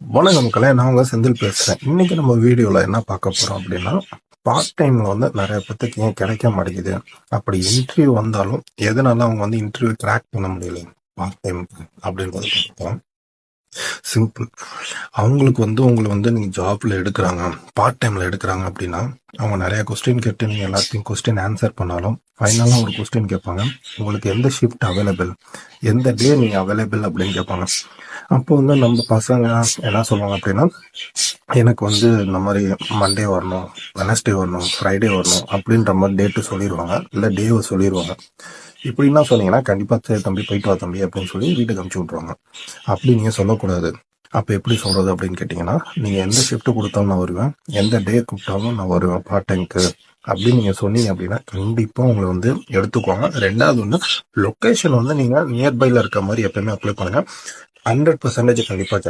வணக்கம் மக்களே, நான் உங்க செந்தில் பேசுறேன். இன்னைக்கு நம்ம வீடியோல என்ன பார்க்க போறோம் அப்படின்னா, பார்ட் டைம்ல வந்து நிறைய பேத்துக்கு ஏன் கிடைக்க மாட்டேங்குது, அப்படி இன்டர்வியூ வந்தாலும் எதனால அவங்க வந்து இன்டர்வியூ கிராக் பண்ண முடியல பார்ட் டைம் அப்படின்றத பார்க்கலாம். சிம்பிள். அவங்களுக்கு வந்து உங்களை வந்து நீங்கள் ஜாப்ல எடுக்கிறாங்க, பார்ட் டைம்ல எடுக்கிறாங்க அப்படின்னா, அவங்க நிறைய கொஸ்டின் கேட்டு நீங்கள் எல்லாத்தையும் கொஸ்டின் ஆன்சர் பண்ணாலும் ஃபைனலாக ஒரு கொஸ்டின் கேட்பாங்க. உங்களுக்கு எந்த ஷிஃப்ட் அவைலபிள், எந்த டே நீங்கள் அவைலபிள் அப்படின்னு கேட்பாங்க. அப்போ வந்து நம்ம பசங்க என்ன சொல்லுவாங்க அப்படின்னா, எனக்கு வந்து இந்த மாதிரி மண்டே வரணும், வெனஸ்டே வரணும், ஃப்ரைடே வரணும் அப்படின்ற மாதிரி டேட்டு சொல்லிடுவாங்க, இல்லை டேவை சொல்லிடுவாங்க. இப்படின்னா சொன்னீங்கன்னா கண்டிப்பாக சரி தம்பி போயிட்டு வா தம்பி அப்படின்னு சொல்லி வீட்டுக்கு அனுப்பிச்சி விட்ருவாங்க. அப்படி நீங்கள் சொல்லக்கூடாது. அப்போ எப்படி சொல்கிறது அப்படின்னு கேட்டிங்கன்னா, நீங்கள் எந்த ஷிஃப்ட்டு கொடுத்தாலும் நான் வருவேன், எந்த டே கூப்பிட்டாலும் நான் வருவேன் பார்ட் டைமுக்கு அப்படின்னு நீங்கள் சொன்னீங்க அப்படின்னா கண்டிப்பாக உங்களை வந்து எடுத்துக்குவாங்க. ரெண்டாவது வந்து லொக்கேஷன் வந்து நீங்கள் நியர்பையில் இருக்க மாதிரி எப்பயுமே அப்ளை பண்ணுங்கள். 100% கண்டிப்பாக